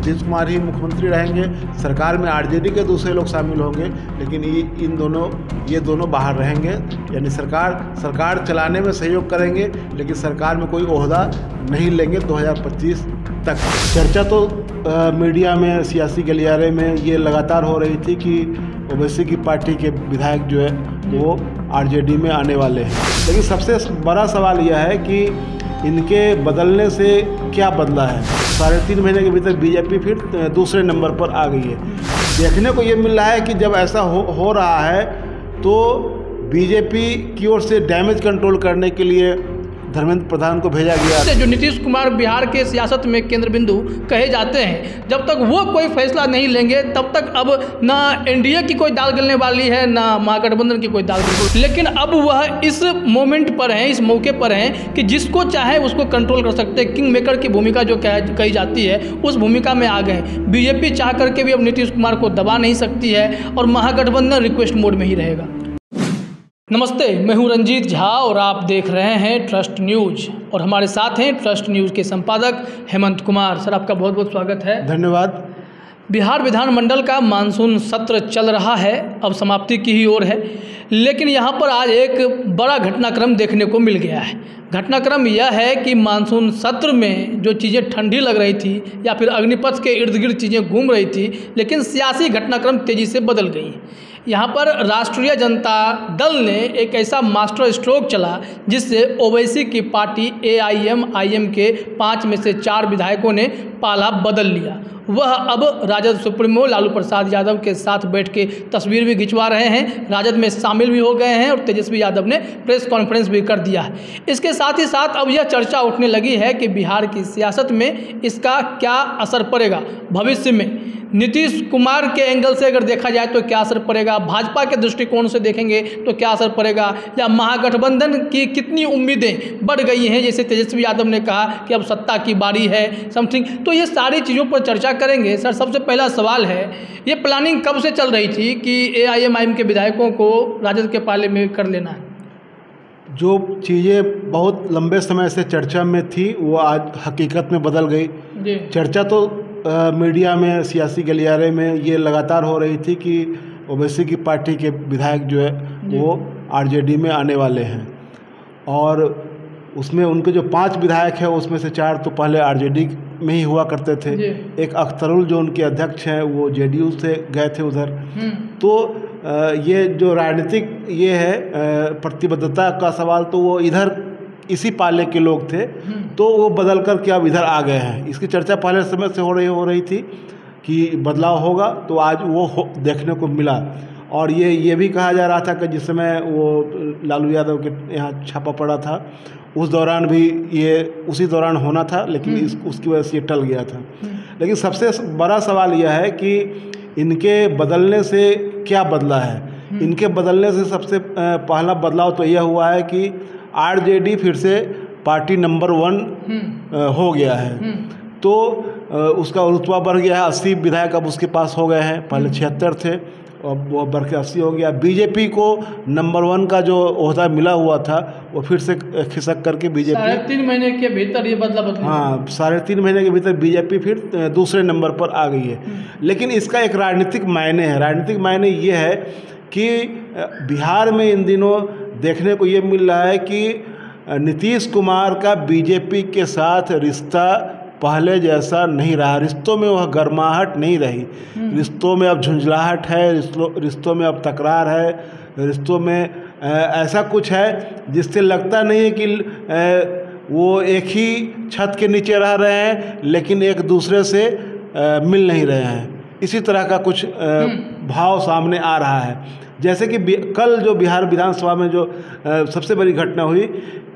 नीतीश कुमार ही मुख्यमंत्री रहेंगे। सरकार में आरजेडी के दूसरे लोग शामिल होंगे, लेकिन ये दोनों बाहर रहेंगे। यानी सरकार चलाने में सहयोग करेंगे, लेकिन सरकार में कोई ओहदा नहीं लेंगे 2025 तक। चर्चा तो मीडिया में, सियासी गलियारे में ये लगातार हो रही थी कि ओवैसी की पार्टी के विधायक जो है वो आरजेडी में आने वाले हैं। लेकिन सबसे बड़ा सवाल यह है कि इनके बदलने से क्या बदला है। 3.5 महीने के भीतर बीजेपी फिर दूसरे नंबर पर आ गई है। देखने को ये मिल रहा है कि जब ऐसा हो रहा है तो बीजेपी की ओर से डैमेज कंट्रोल करने के लिए धर्मेंद्र प्रधान को भेजा गया। जो नीतीश कुमार बिहार के सियासत में केंद्र बिंदु कहे जाते हैं, जब तक वो कोई फैसला नहीं लेंगे तब तक अब ना एनडीए की कोई दाल गलने वाली है, ना महागठबंधन की कोई दाल गलने। लेकिन अब वह इस मोमेंट पर हैं, इस मौके पर हैं कि जिसको चाहे उसको कंट्रोल कर सकते हैं। किंग मेकर की भूमिका जो कही जाती है उस भूमिका में आ गए। बीजेपी चाह करके भी अब नीतीश कुमार को दबा नहीं सकती है और महागठबंधन रिक्वेस्ट मोड में ही रहेगा। नमस्ते, मैं हूं रंजीत झा और आप देख रहे हैं ट्रस्ट न्यूज और हमारे साथ हैं ट्रस्ट न्यूज के संपादक हेमंत कुमार। सर, आपका बहुत बहुत स्वागत है। धन्यवाद। बिहार विधानमंडल का मानसून सत्र चल रहा है, अब समाप्ति की ही ओर है, लेकिन यहाँ पर आज एक बड़ा घटनाक्रम देखने को मिल गया है। घटनाक्रम यह है कि मानसून सत्र में जो चीज़ें ठंडी लग रही थी या फिर अग्निपथ के इर्द गिर्द चीज़ें घूम रही थी, लेकिन सियासी घटनाक्रम तेज़ी से बदल गई। यहाँ पर राष्ट्रीय जनता दल ने एक ऐसा मास्टर स्ट्रोक चला जिससे ओवैसी की पार्टी AIM के 5 में से 4 विधायकों ने पाला बदल लिया। वह अब राजद सुप्रीमो लालू प्रसाद यादव के साथ बैठ के तस्वीर भी खिंचवा रहे हैं, राजद में शामिल भी हो गए हैं और तेजस्वी यादव ने प्रेस कॉन्फ्रेंस भी कर दिया है। इसके साथ ही साथ अब यह चर्चा उठने लगी है कि बिहार की सियासत में इसका क्या असर पड़ेगा। भविष्य में नीतीश कुमार के एंगल से अगर देखा जाए तो क्या असर पड़ेगा, भाजपा के दृष्टिकोण से देखेंगे तो क्या असर पड़ेगा, या महागठबंधन की कितनी उम्मीदें बढ़ गई हैं, जैसे तेजस्वी यादव ने कहा कि अब सत्ता की बारी है समथिंग। तो ये सारी चीज़ों पर चर्चा करेंगे। सर, सबसे पहला सवाल है, ये प्लानिंग कब से चल रही थी कि AIM के विधायकों को राजद के पाले में कर लेना है? जो चीज़ें बहुत लंबे समय से चर्चा में थी वो आज हकीकत में बदल गई। चर्चा तो मीडिया में, सियासी गलियारे में ये लगातार हो रही थी कि ओवैसी की पार्टी के विधायक जो है वो आरजेडी में आने वाले हैं और उसमें उनके जो 5 विधायक हैं उसमें से 4 तो पहले आरजेडी में ही हुआ करते थे। एक अख्तरुल जो उनके अध्यक्ष हैं वो जेडीयू से गए थे उधर। तो ये जो राजनीतिक ये है प्रतिबद्धता का सवाल, तो वो इधर इसी पाले के लोग थे, तो वो बदल कर के अब इधर आ गए हैं। इसकी चर्चा पहले समय से हो रही थी कि बदलाव होगा, तो आज वो देखने को मिला। और ये भी कहा जा रहा था कि जिस समय वो लालू यादव के यहाँ छापा पड़ा था उस दौरान भी ये उसी दौरान होना था, लेकिन उसकी वजह से ये टल गया था। लेकिन सबसे बड़ा सवाल यह है कि इनके बदलने से क्या बदला है। इनके बदलने से सबसे पहला बदलाव तो यह हुआ है कि आरजेडी फिर से पार्टी नंबर 1 हो गया है। तो उसका रुतबा बढ़ गया है। 80 विधायक अब उसके पास हो गए हैं, पहले 76 थे, अब वो बढ़ के 80 हो गया। बीजेपी को नंबर 1 का जो ओहदा मिला हुआ था वो फिर से खिसक करके बीजेपी 3.5 महीने के भीतर ये बदला। हाँ, 3.5 महीने के भीतर बीजेपी फिर दूसरे नंबर पर आ गई है। लेकिन इसका एक राजनीतिक मायने है। राजनीतिक मायने ये है कि बिहार में इन दिनों देखने को ये मिल रहा है कि नीतीश कुमार का बीजेपी के साथ रिश्ता पहले जैसा नहीं रहा। रिश्तों में वह गर्माहट नहीं रही। रिश्तों में अब झुंझलाहट है, रिश्तों में अब तकरार है, रिश्तों में ऐसा कुछ है जिससे लगता नहीं है कि वो एक ही छत के नीचे रह रहे हैं लेकिन एक दूसरे से मिल नहीं रहे हैं। इसी तरह का कुछ भाव सामने आ रहा है। जैसे कि कल जो बिहार विधानसभा में जो सबसे बड़ी घटना हुई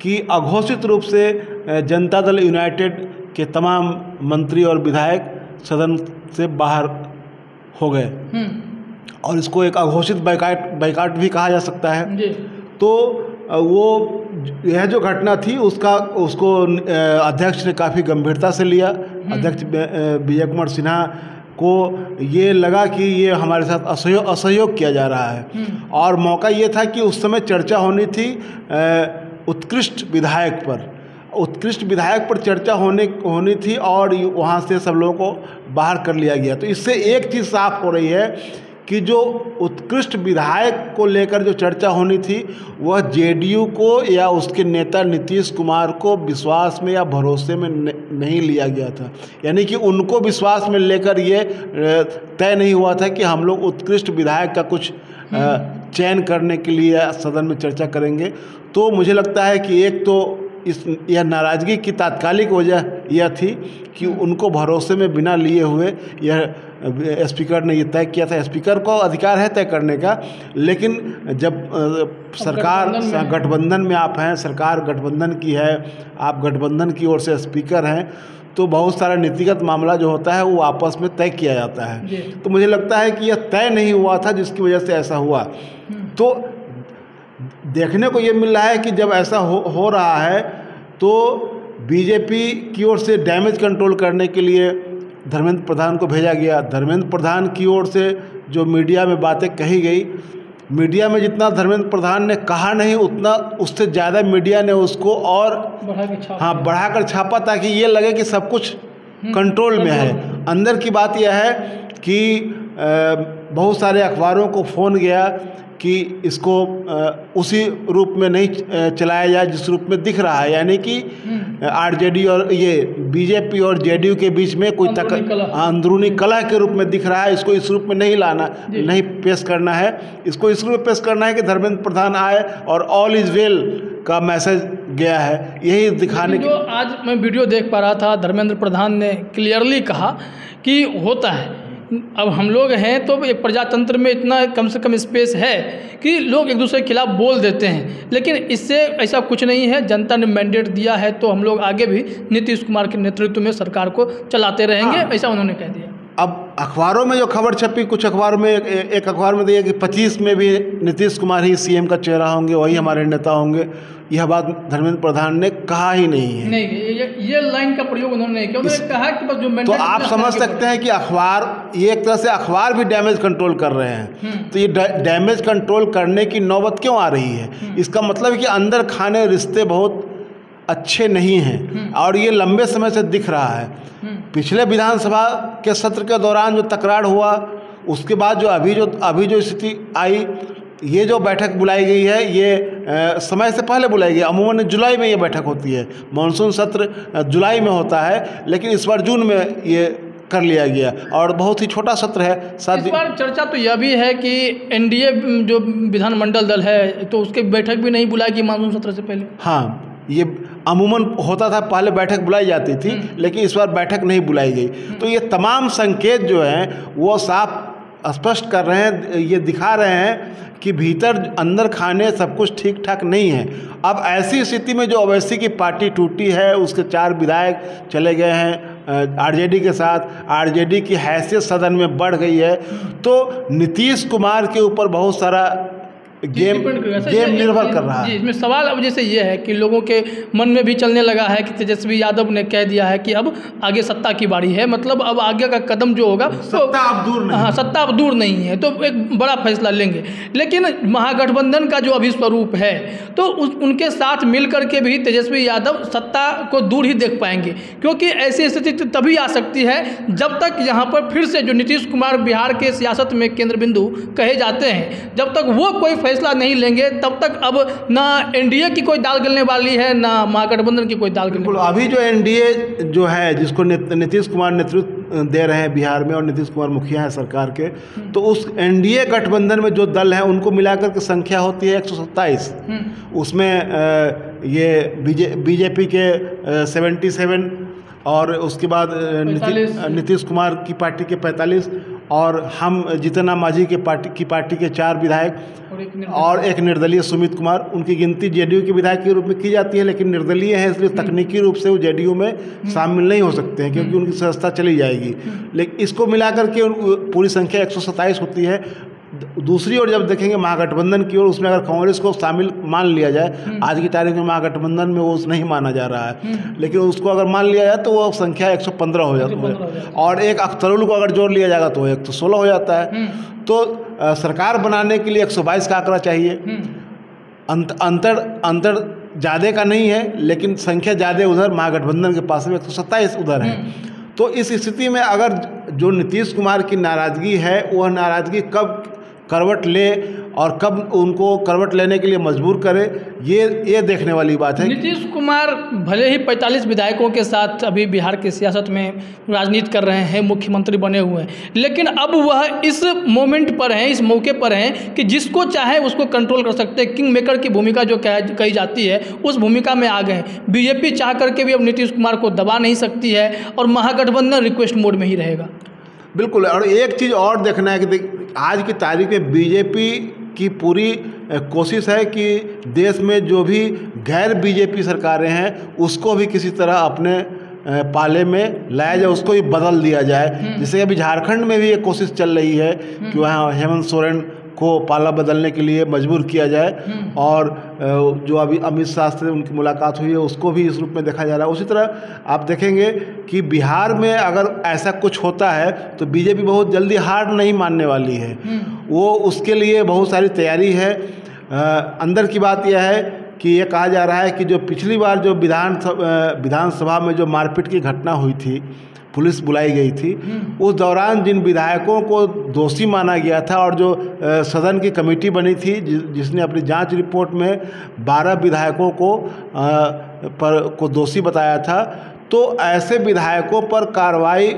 कि अघोषित रूप से जनता दल यूनाइटेड के तमाम मंत्री और विधायक सदन से बाहर हो गए और इसको एक अघोषित बाइकाट भी कहा जा सकता है। तो वो यह जो घटना थी उसको अध्यक्ष ने काफ़ी गंभीरता से लिया। अध्यक्ष विजय कुमार सिन्हा को ये लगा कि ये हमारे साथ असहयोग किया जा रहा है और मौका ये था कि उस समय चर्चा होनी थी उत्कृष्ट विधायक पर। उत्कृष्ट विधायक पर चर्चा होनी थी और वहाँ से सब लोगों को बाहर कर लिया गया। तो इससे एक चीज़ साफ हो रही है कि जो उत्कृष्ट विधायक को लेकर जो चर्चा होनी थी वह जेडीयू को या उसके नेता नीतीश कुमार को विश्वास में या भरोसे में नहीं लिया गया था। यानी कि उनको विश्वास में लेकर ये तय नहीं हुआ था कि हम लोग उत्कृष्ट विधायक का कुछ चयन करने के लिए सदन में चर्चा करेंगे। तो मुझे लगता है कि एक तो यह नाराज़गी की तात्कालिक वजह यह थी कि उनको भरोसे में बिना लिए हुए यह स्पीकर ने ये तय किया था। स्पीकर को अधिकार है तय करने का, लेकिन जब सरकार गठबंधन में आप हैं, सरकार गठबंधन की है, आप गठबंधन की ओर से स्पीकर हैं, तो बहुत सारा नीतिगत मामला जो होता है वो आपस में तय किया जाता है। तो मुझे लगता है कि यह तय नहीं हुआ था जिसकी वजह से ऐसा हुआ। तो देखने को ये मिल रहा है कि जब ऐसा हो रहा है तो बीजेपी की ओर से डैमेज कंट्रोल करने के लिए धर्मेंद्र प्रधान को भेजा गया। धर्मेंद्र प्रधान की ओर से जो मीडिया में बातें कही गई, मीडिया में जितना धर्मेंद्र प्रधान ने कहा नहीं उतना उससे ज़्यादा मीडिया ने उसको और बढ़ाकर छापा ताकि ये लगे कि सब कुछ कंट्रोल में है। अंदर की बात यह है कि बहुत सारे अखबारों को फ़ोन गया कि इसको उसी रूप में नहीं चलाया जाए जिस रूप में दिख रहा है, यानी कि आरजेडी और ये बीजेपी और जेडीयू के बीच में कोई अंदरूनी कलह के रूप में दिख रहा है। इसको इस रूप में नहीं लाना, नहीं पेश करना है। इसको इस रूप में पेश करना है कि धर्मेंद्र प्रधान आए और ऑल इज़ वेल का मैसेज गया है, यही दिखाने जो आज मैं वीडियो देख पा रहा था, धर्मेंद्र प्रधान ने क्लियरली कहा कि होता है, अब हम लोग हैं तो एक प्रजातंत्र में इतना कम से कम स्पेस है कि लोग एक दूसरे के खिलाफ बोल देते हैं, लेकिन इससे ऐसा कुछ नहीं है। जनता ने मैंडेट दिया है तो हम लोग आगे भी नीतीश कुमार के नेतृत्व में सरकार को चलाते रहेंगे, ऐसा उन्होंने कह दिया। अब अखबारों में जो खबर छपी, कुछ अखबारों में एक अखबार में दिया कि 25 में भी नीतीश कुमार ही सीएम का चेहरा होंगे, वही हमारे नेता होंगे। यह बात धर्मेंद्र प्रधान ने कहा ही नहीं है। नहीं, ये लाइन का प्रयोग उन्होंने नहीं किया। उन्होंने कहा कि बस जो मैंडेट, तो आप समझ सकते हैं कि अखबार, ये एक तरह से अखबार भी डैमेज कंट्रोल कर रहे हैं। तो ये डैमेज कंट्रोल करने की नौबत क्यों आ रही है? इसका मतलब है कि अंदर खाने रिश्ते बहुत अच्छे नहीं हैं और ये लंबे समय से दिख रहा है। पिछले विधानसभा के सत्र के दौरान जो तकरार हुआ, उसके बाद जो अभी जो स्थिति आई, ये जो बैठक बुलाई गई है ये समय से पहले बुलाई गई। अमूमन जुलाई में ये बैठक होती है, मानसून सत्र जुलाई में होता है, लेकिन इस बार जून में ये कर लिया गया और बहुत ही छोटा सत्र है। इस बार चर्चा तो यह भी है कि एनडीए जो विधानमंडल दल है तो उसकी बैठक भी नहीं बुलाई मानसून सत्र से पहले। हाँ, ये अमूमन होता था, पहले बैठक बुलाई जाती थी, लेकिन इस बार बैठक नहीं बुलाई गई। तो ये तमाम संकेत जो हैं वो साफ स्पष्ट कर रहे हैं, ये दिखा रहे हैं कि भीतर अंदर खाने सब कुछ ठीक ठाक नहीं है। अब ऐसी स्थिति में जो ओवैसी की पार्टी टूटी है, उसके 4 विधायक चले गए हैं आरजेडी के साथ, आरजेडी की हैसियत सदन में बढ़ गई है, तो नीतीश कुमार के ऊपर बहुत सारा गेम निर्भर कर रहा है। इसमें सवाल अब जैसे ये है कि लोगों के मन में भी चलने लगा है कि तेजस्वी यादव ने कह दिया है कि अब आगे सत्ता की बारी है, मतलब अब आगे का कदम जो होगा सत्ता अब दूर नहीं। हाँ, सत्ता अब दूर नहीं है, तो एक बड़ा फैसला लेंगे। लेकिन महागठबंधन का जो अभी स्वरूप है तो उनके साथ मिल करके भी तेजस्वी यादव सत्ता को दूर ही देख पाएंगे, क्योंकि ऐसी स्थिति तभी आ सकती है जब तक यहाँ पर फिर से जो नीतीश कुमार बिहार के सियासत में केंद्र बिंदु कहे जाते हैं, जब तक वो कोई फैसला नहीं लेंगे तब तक अब ना एनडीए की कोई दाल गलने वाली है ना महागठबंधन की कोई दाल गलने। अभी जो एनडीए जो है जिसको नीतीश कुमार नेतृत्व दे रहे हैं बिहार में और नीतीश कुमार मुखिया है सरकार के, तो उस एनडीए गठबंधन में जो दल है उनको मिलाकर के संख्या होती है 127। उसमें ये बीजेपी के 77 और उसके बाद नीतीश कुमार की पार्टी के 45 और हम जीतन राम मांझी की पार्टी के 4 विधायक और एक निर्दलीय सुमित कुमार। उनकी गिनती जेडीयू के विधायक के रूप में की जाती है, लेकिन निर्दलीय है इसलिए तकनीकी रूप से वो जेडीयू में शामिल नहीं हो सकते हैं क्योंकि उनकी सदस्यता चली जाएगी। लेकिन इसको मिलाकर के पूरी संख्या 127 होती है। दूसरी ओर जब देखेंगे महागठबंधन की ओर, उसमें अगर कांग्रेस को शामिल मान लिया जाए, आज की तारीख में महागठबंधन में वो नहीं माना जा रहा है, लेकिन उसको अगर मान लिया जाए तो वो संख्या 115 हो जाती है और एक अख्तरुल को अगर जोड़ लिया जाएगा तो 116 हो जाता है। तो सरकार बनाने के लिए 122 का आंकड़ा चाहिए। अंतर ज़्यादा का नहीं है, लेकिन संख्या ज़्यादा उधर महागठबंधन के पास में 127 उधर है। तो इस स्थिति में अगर जो नीतीश कुमार की नाराज़गी है, वह नाराज़गी कब करवट ले और कब उनको करवट लेने के लिए मजबूर करे, ये देखने वाली बात है। नीतीश कुमार भले ही 45 विधायकों के साथ अभी बिहार की सियासत में राजनीति कर रहे हैं, मुख्यमंत्री बने हुए हैं, लेकिन अब वह इस मोमेंट पर हैं, इस मौके पर हैं कि जिसको चाहे उसको कंट्रोल कर सकते हैं। किंग मेकर की भूमिका जो कही जाती है, उस भूमिका में आ गए। बीजेपी चाह करके भी अब नीतीश कुमार को दबा नहीं सकती है और महागठबंधन रिक्वेस्ट मोड में ही रहेगा। बिल्कुल। और एक चीज़ और देखना है कि आज की तारीख में बीजेपी की पूरी कोशिश है कि देश में जो भी गैर बीजेपी सरकारें हैं उसको भी किसी तरह अपने पाले में लाया जाए, उसको भी बदल दिया जाए। जैसे अभी झारखंड में भी एक कोशिश चल रही है कि वहाँ हेमंत सोरेन को पाला बदलने के लिए मजबूर किया जाए, और जो अभी अमित शाह से उनकी मुलाकात हुई है उसको भी इस रूप में देखा जा रहा है। उसी तरह आप देखेंगे कि बिहार में अगर ऐसा कुछ होता है तो बीजेपी बहुत जल्दी हार नहीं मानने वाली है। वो उसके लिए बहुत सारी तैयारी है। अंदर की बात यह है कि ये कहा जा रहा है कि जो पिछली बार जो विधानसभा में जो मारपीट की घटना हुई थी, पुलिस बुलाई गई थी, उस दौरान जिन विधायकों को दोषी माना गया था और जो सदन की कमेटी बनी थी जिसने अपनी जांच रिपोर्ट में 12 विधायकों को दोषी बताया था, तो ऐसे विधायकों पर कार्रवाई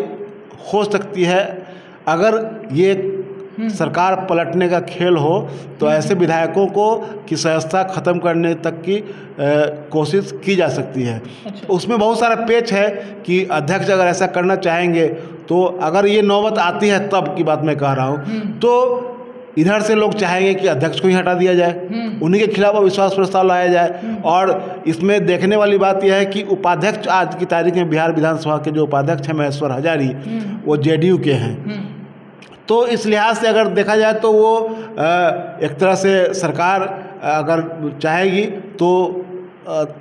हो सकती है। अगर ये सरकार पलटने का खेल हो तो ऐसे विधायकों को की सदस्यता ख़त्म करने तक की कोशिश की जा सकती है। उसमें बहुत सारा पेच है कि अध्यक्ष अगर ऐसा करना चाहेंगे तो अगर ये नौबत आती है तब की बात मैं कह रहा हूँ, तो इधर से लोग चाहेंगे कि अध्यक्ष को ही हटा दिया जाए, उन्हीं के खिलाफ अविश्वास प्रस्ताव लाया जाए। और इसमें देखने वाली बात यह है कि उपाध्यक्ष आज की तारीख में बिहार विधानसभा के जो उपाध्यक्ष हैं महेश्वर हजारी, वो जेडीयू के हैं। तो इस लिहाज से अगर देखा जाए तो वो एक तरह से सरकार अगर चाहेगी तो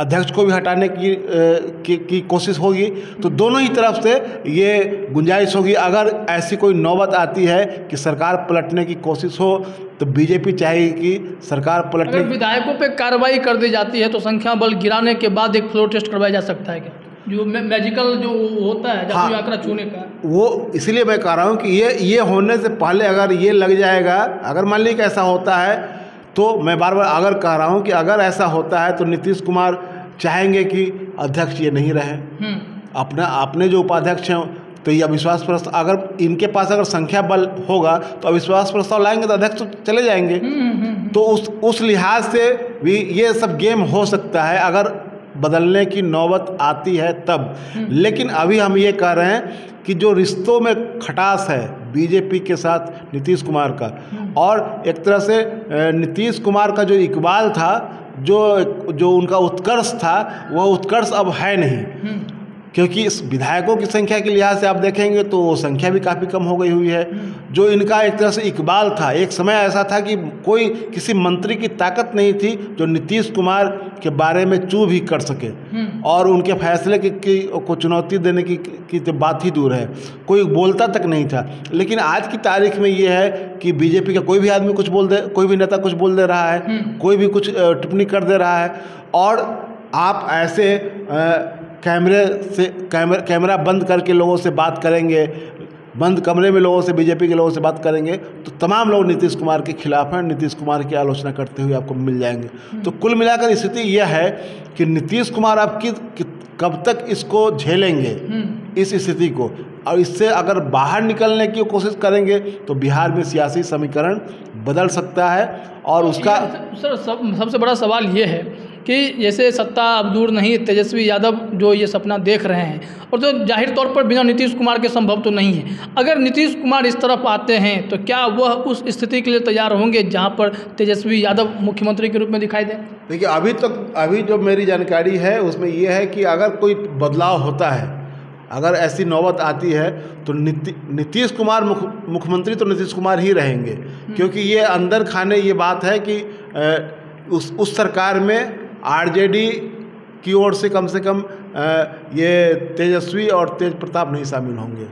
अध्यक्ष को भी हटाने की कोशिश होगी। तो दोनों ही तरफ से ये गुंजाइश होगी। अगर ऐसी कोई नौबत आती है कि सरकार पलटने की कोशिश हो तो बीजेपी चाहेगी कि सरकार पलटने। अगर विधायकों पे कार्रवाई कर दी जाती है तो संख्या बल गिराने के बाद एक फ्लोर टेस्ट करवाया जा सकता है क्या, जो मैजिकल जो होता है जादुई आंकड़ा छूने का, वो इसलिए मैं कह रहा हूँ कि ये होने से पहले अगर ये लग जाएगा, अगर मान लीजिए ऐसा होता है तो मैं बार बार अगर कह रहा हूँ कि अगर ऐसा होता है तो नीतीश कुमार चाहेंगे कि अध्यक्ष ये नहीं रहे। अपने जो उपाध्यक्ष हैं तो ये अविश्वास प्रस्ताव, अगर इनके पास अगर संख्या बल होगा तो अविश्वास प्रस्ताव लाएंगे तो अध्यक्ष तो चले जाएंगे। तो उस लिहाज से भी ये सब गेम हो सकता है अगर बदलने की नौबत आती है तब। लेकिन अभी हम ये कह रहे हैं कि जो रिश्तों में खटास है बीजेपी के साथ नीतीश कुमार का, और एक तरह से नीतीश कुमार का जो इकबाल था, जो उनका उत्कर्ष था, वह उत्कर्ष अब है नहीं। क्योंकि इस विधायकों की संख्या के लिहाज से आप देखेंगे तो वो संख्या भी काफ़ी कम हो गई हुई है। जो इनका एक तरह से इकबाल था, एक समय ऐसा था कि कोई किसी मंत्री की ताकत नहीं थी जो नीतीश कुमार के बारे में चू भी कर सके और उनके फैसले को चुनौती देने की तो बात ही दूर है, कोई बोलता तक नहीं था। लेकिन आज की तारीख में ये है कि बीजेपी का कोई भी आदमी कुछ बोल दे, कोई भी नेता कुछ बोल दे रहा है, कोई भी कुछ टिप्पणी कर दे रहा है, और आप ऐसे कैमरा बंद करके लोगों से बात करेंगे, बंद कमरे में लोगों से, बीजेपी के लोगों से बात करेंगे तो तमाम लोग नीतीश कुमार के खिलाफ हैं, नीतीश कुमार की आलोचना करते हुए आपको मिल जाएंगे। तो कुल मिलाकर स्थिति यह है कि नीतीश कुमार आप कब तक इसको झेलेंगे, इस स्थिति को, और इससे अगर बाहर निकलने की कोशिश करेंगे तो बिहार में सियासी समीकरण बदल सकता है। और उसका सबसे बड़ा सवाल ये है कि जैसे सत्ता अब दूर नहीं, तेजस्वी यादव जो ये सपना देख रहे हैं, और जो जाहिर तौर पर बिना नीतीश कुमार के संभव तो नहीं है, अगर नीतीश कुमार इस तरफ आते हैं तो क्या वह उस स्थिति के लिए तैयार होंगे जहां पर तेजस्वी यादव मुख्यमंत्री के रूप में दिखाई दें? देखिए, अभी जो मेरी जानकारी है उसमें यह है कि अगर कोई बदलाव होता है, अगर ऐसी नौबत आती है तो नीतीश कुमार मुख्यमंत्री तो नीतीश कुमार ही रहेंगे। क्योंकि ये अंदर खाने ये बात है कि उस सरकार में आरजेडी की ओर से कम ये तेजस्वी और तेज प्रताप नहीं शामिल होंगे।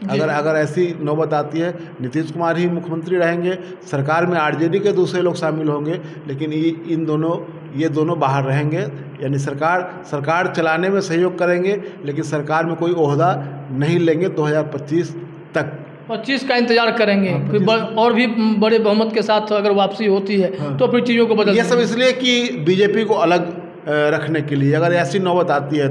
अगर ऐसी नौबत आती है, नीतीश कुमार ही मुख्यमंत्री रहेंगे, सरकार में आरजेडी के दूसरे लोग शामिल होंगे, लेकिन इन दोनों ये दोनों बाहर रहेंगे, यानी सरकार चलाने में सहयोग करेंगे लेकिन सरकार में कोई ओहदा नहीं लेंगे 2025 तक। 25 का इंतजार करेंगे। फिर और भी बड़े बहुमत के साथ अगर वापसी होती है तो फिर चीज़ों को बदल, ये सब इसलिए कि बीजेपी को अलग रखने के लिए, अगर ऐसी नौबत आती है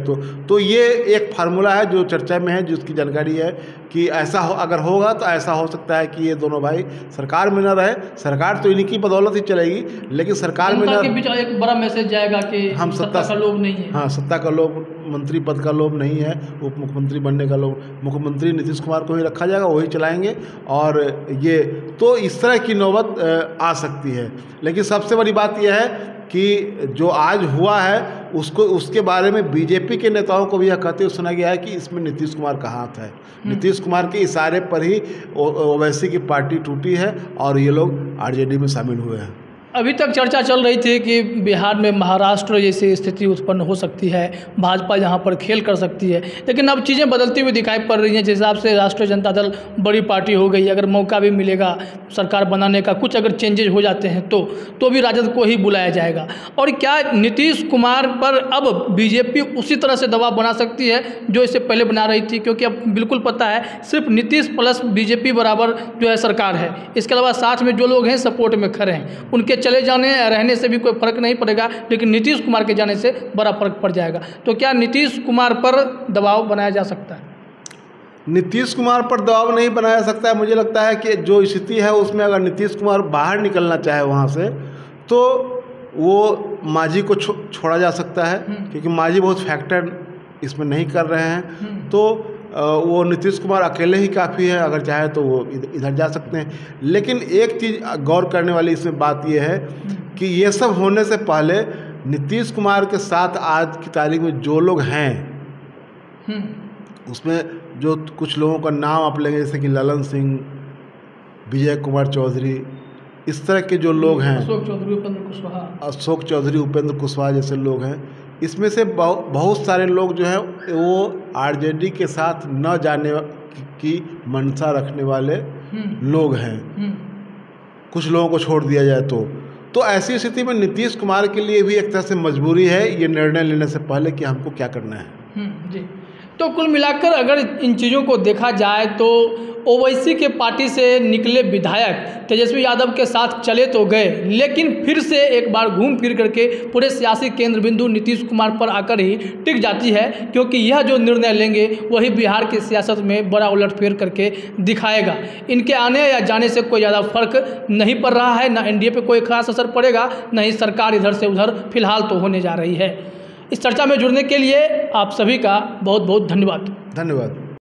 तो ये एक फार्मूला है जो चर्चा में है, जिसकी जानकारी है कि ऐसा अगर होगा तो ऐसा हो सकता है कि ये दोनों भाई सरकार में न रहे। सरकार तो इन्हीं की बदौलत ही चलेगी, लेकिन सरकार में के बीच एक बड़ा मैसेज जाएगा कि हम सत्ता का लोभ नहीं है। हाँ, सत्ता का लोभ, मंत्री पद का लोभ नहीं है, उप मुख्यमंत्री बनने का लोभ, मुख्यमंत्री नीतीश कुमार को ही रखा जाएगा, वही चलाएंगे। और ये तो इस तरह की नौबत आ सकती है। लेकिन सबसे बड़ी बात यह है कि जो आज हुआ है उसके बारे में बीजेपी के नेताओं को भी यह कहते हुए सुना गया है कि इसमें नीतीश कुमार का हाथ है। नीतीश कुमार के इशारे पर ही ओवैसी की पार्टी टूटी है और ये लोग आरजेडी में शामिल हुए हैं। अभी तक चर्चा चल रही थी कि बिहार में महाराष्ट्र जैसी स्थिति उत्पन्न हो सकती है, भाजपा यहाँ पर खेल कर सकती है, लेकिन अब चीज़ें बदलती हुई दिखाई पड़ रही हैं। जिस हिसाब से राष्ट्रीय जनता दल बड़ी पार्टी हो गई, अगर मौका भी मिलेगा सरकार बनाने का, कुछ अगर चेंजेज हो जाते हैं तो भी राजद को ही बुलाया जाएगा। और क्या नीतीश कुमार पर अब बीजेपी उसी तरह से दबाव बना सकती है जो इससे पहले बना रही थी? क्योंकि अब बिल्कुल पता है सिर्फ नीतीश प्लस बीजेपी बराबर जो है सरकार है, इसके अलावा साथ में जो लोग हैं सपोर्ट में खड़े हैं, उनके चले जाने या रहने से भी कोई फर्क नहीं पड़ेगा, लेकिन नीतीश कुमार के जाने से बड़ा फर्क पड़ जाएगा। तो क्या नीतीश कुमार पर दबाव बनाया जा सकता है? नीतीश कुमार पर दबाव नहीं बनाया सकता है। मुझे लगता है कि जो स्थिति है उसमें अगर नीतीश कुमार बाहर निकलना चाहे वहाँ से, तो वो मांझी को छोड़ा जा सकता है, क्योंकि मांझी बहुत फैक्टर इसमें नहीं कर रहे हैं। तो वो नीतीश कुमार अकेले ही काफ़ी है, अगर चाहे तो वो इधर जा सकते हैं। लेकिन एक चीज़ गौर करने वाली इसमें बात ये है कि ये सब होने से पहले नीतीश कुमार के साथ आज की तारीख में जो लोग हैं, उसमें जो कुछ लोगों का नाम आप लेंगे, जैसे कि ललन सिंह, विजय कुमार चौधरी, इस तरह के जो लोग हैं, अशोक चौधरी, उपेंद्र कुशवाहा जैसे लोग हैं, इसमें से बहुत सारे लोग जो हैं वो आरजेडी के साथ न जाने की मंशा रखने वाले लोग हैं। कुछ लोगों को छोड़ दिया जाए तो ऐसी स्थिति में नीतीश कुमार के लिए भी एक तरह से मजबूरी है ये निर्णय लेने से पहले कि हमको क्या करना है। जी, तो कुल मिलाकर अगर इन चीज़ों को देखा जाए तो ओवैसी के पार्टी से निकले विधायक तेजस्वी यादव के साथ चले तो गए, लेकिन फिर से एक बार घूम फिर करके पूरे सियासी केंद्र बिंदु नीतीश कुमार पर आकर ही टिक जाती है, क्योंकि यह जो निर्णय लेंगे वही बिहार की सियासत में बड़ा उलटफेर करके दिखाएगा। इनके आने या जाने से कोई ज़्यादा फर्क नहीं पड़ रहा है, ना एनडीए पे कोई खास असर पड़ेगा, ना ही सरकार इधर से उधर फिलहाल तो होने जा रही है। इस चर्चा में जुड़ने के लिए आप सभी का बहुत बहुत धन्यवाद।